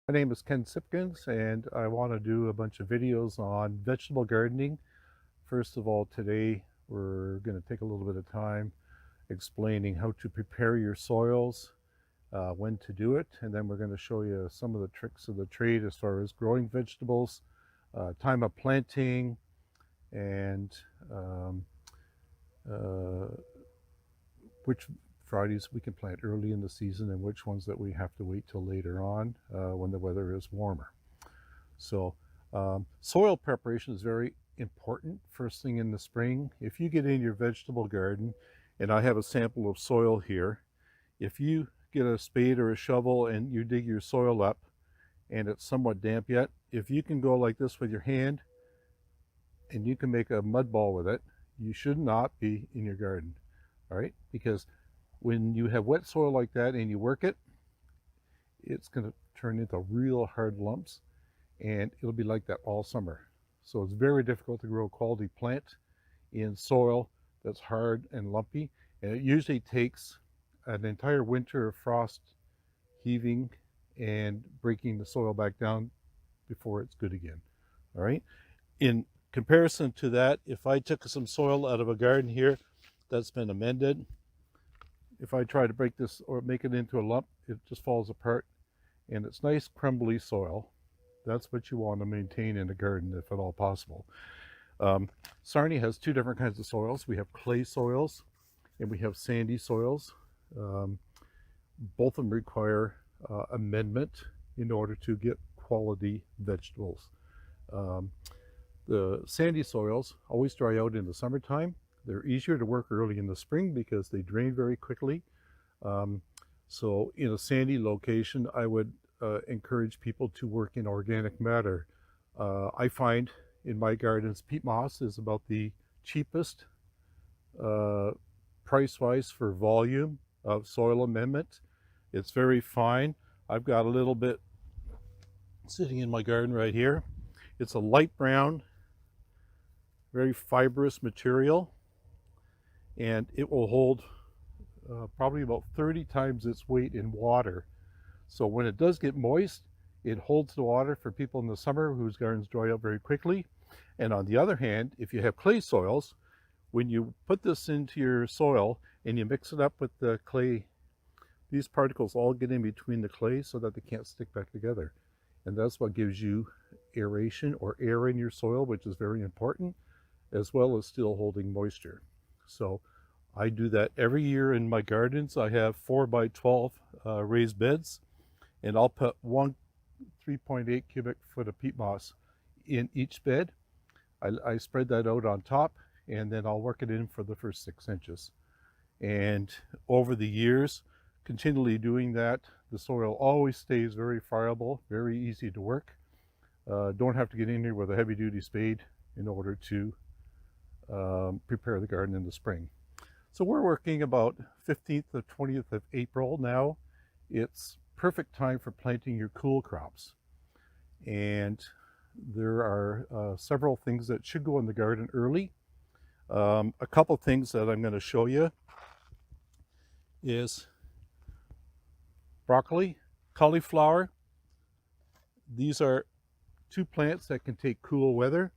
My name is Ken Sipkens, and I want to do a bunch of videos on vegetable gardening. First of all, today we're going to take a little bit of time explaining how to prepare your soils, when to do it, and then we're going to show you some of the tricks of the trade as far as growing vegetables, time of planting, and um, uh, which varieties we can plant early in the season and which ones that we have to wait till later on when the weather is warmer. So soil preparation is very important first thing in the spring. If you get in your vegetable garden, and I have a sample of soil here, if you get a spade or a shovel and you dig your soil up and it's somewhat damp yet, if you can go like this with your hand and you can make a mud ball with it, you should not be in your garden. All right, because when you have wet soil like that and you work it, it's going to turn into real hard lumps, and it'll be like that all summer. So it's very difficult to grow a quality plant in soil that's hard and lumpy, and it usually takes an entire winter of frost heaving and breaking the soil back down before it's good again. All right, in comparison to that, if I took some soil out of a garden here that's been amended, if I try to break this or make it into a lump, it just falls apart, and it's nice crumbly soil. That's what you want to maintain in a garden if at all possible. Sarnia has two different kinds of soils. We have clay soils and we have sandy soils. Both of them require amendment in order to get quality vegetables. The sandy soils always dry out in the summertime. They're easier to work early in the spring because they drain very quickly. So in a sandy location, I would encourage people to work in organic matter. I find in my gardens, peat moss is about the cheapest price-wise for volume of soil amendment. It's very fine. I've got a little bit sitting in my garden right here. It's a light brown, very fibrous material, and it will hold probably about 30 times its weight in water. So when it does get moist, it holds the water for people in the summer whose gardens dry out very quickly. And on the other hand, if you have clay soils, when you put this into your soil and you mix it up with the clay, these particles all get in between the clay so that they can't stick back together. And that's what gives you aeration or air in your soil, which is very important, as well as still holding moisture. So I do that every year in my gardens. I have 4x12 raised beds, and I'll put one 3.8 cubic foot of peat moss in each bed. I spread that out on top, and then I'll work it in for the first 6 inches. And over the years, continually doing that, the soil always stays very friable, very easy to work. Don't have to get in here with a heavy-duty spade in order to prepare the garden in the spring. So we're working about 15th to 20th of April now. It's perfect time for planting your cool crops. And there are several things that should go in the garden early. A couple things that I'm going to show you is broccoli, cauliflower. These are two plants that can take cool weather.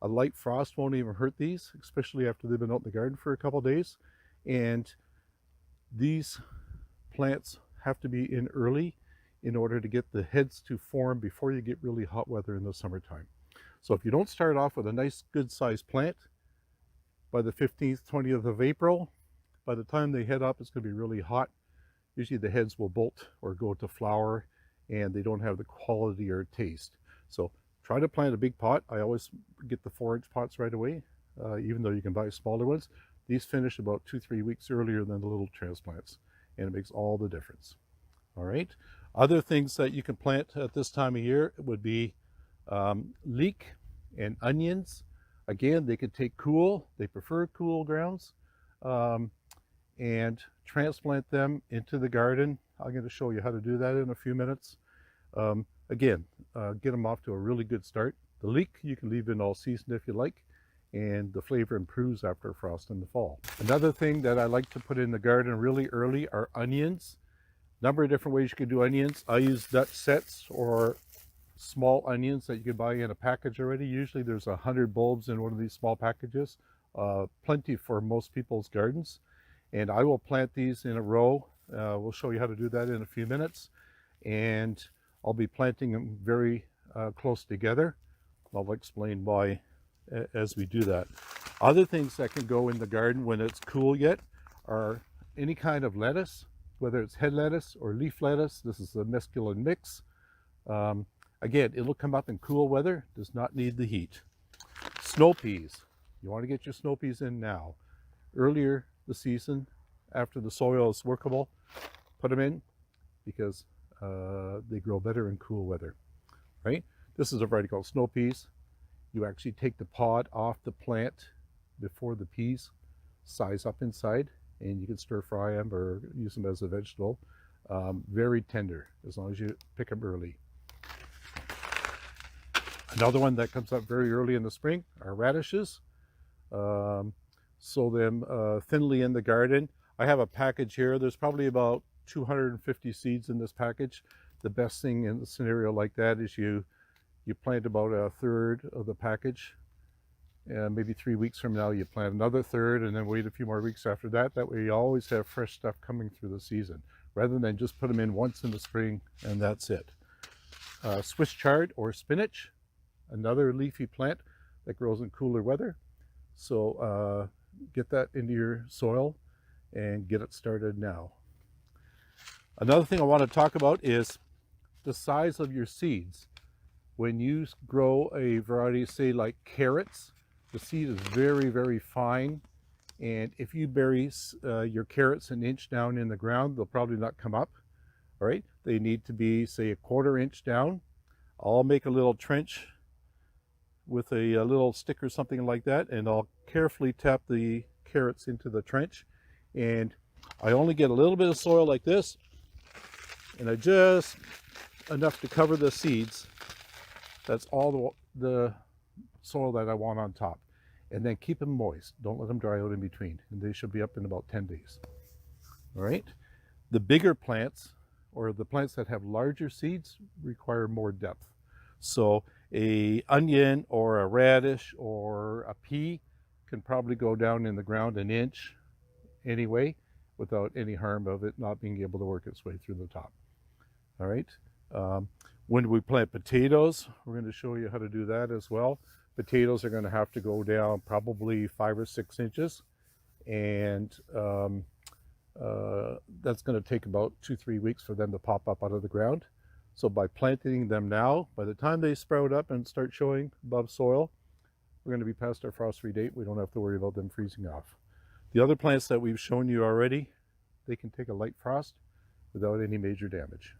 A light frost won't even hurt these, especially after they've been out in the garden for a couple days. And these plants have to be in early in order to get the heads to form before you get really hot weather in the summertime. So if you don't start off with a nice good sized plant by the 15th, 20th of April, by the time they head up, it's going to be really hot. Usually the heads will bolt or go to flower, and they don't have the quality or taste. So try to plant a big pot. I always get the 4-inch pots right away, even though you can buy smaller ones. These finish about 2-3 weeks earlier than the little transplants, and it makes all the difference. All right. Other things that you can plant at this time of year would be leek and onions. Again, they could take cool. They prefer cool grounds, and transplant them into the garden. I'm going to show you how to do that in a few minutes. Again, get them off to a really good start. The leek you can leave in all season if you like, and the flavor improves after frost in the fall. Another thing that I like to put in the garden really early are onions. Number of different ways you can do onions. I use Dutch sets or small onions that you can buy in a package already. Usually there's 100 bulbs in one of these small packages. Plenty for most people's gardens. And I will plant these in a row. We'll show you how to do that in a few minutes. And I'll be planting them very close together. I'll explain why as we do that. Other things that can go in the garden when it's cool yet are any kind of lettuce, whether it's head lettuce or leaf lettuce. This is a mesclun mix. Again, it'll come up in cool weather, does not need the heat. Snow peas. You want to get your snow peas in now. Earlier the season, after the soil is workable, put them in because they grow better in cool weather, right? This is a variety called snow peas. You actually take the pod off the plant before the peas size up inside, and you can stir fry them or use them as a vegetable. Very tender as long as you pick them early. Another one that comes up very early in the spring are radishes. Sow them thinly in the garden. I have a package here. There's probably about 250 seeds in this package. The best thing in a scenario like that is you plant about a third of the package, and maybe 3 weeks from now you plant another third, and then wait a few more weeks after that. That way you always have fresh stuff coming through the season, rather than just put them in once in the spring and that's it. Swiss chard or spinach, another leafy plant that grows in cooler weather. So get that into your soil and get it started now. Another thing I want to talk about is the size of your seeds. When you grow a variety, say like carrots, the seed is very, very fine. And if you bury your carrots an inch down in the ground, they'll probably not come up. All right, they need to be, say, a 1/4 inch down. I'll make a little trench with a little stick or something like that, and I'll carefully tap the carrots into the trench. And I only get a little bit of soil like this, and I just enough to cover the seeds. That's all the soil that I want on top. And then keep them moist. Don't let them dry out in between. And they should be up in about 10 days. All right. The bigger plants, or the plants that have larger seeds, require more depth. So a onion or a radish or a pea can probably go down in the ground an inch anyway, without any harm of it not being able to work its way through the top. All right. When we plant potatoes, we're going to show you how to do that as well. Potatoes are going to have to go down probably 5 or 6 inches, and that's going to take about 2-3 weeks for them to pop up out of the ground. So by planting them now, by the time they sprout up and start showing above soil, we're going to be past our frost-free date. We don't have to worry about them freezing off. The other plants that we've shown you already, they can take a light frost without any major damage.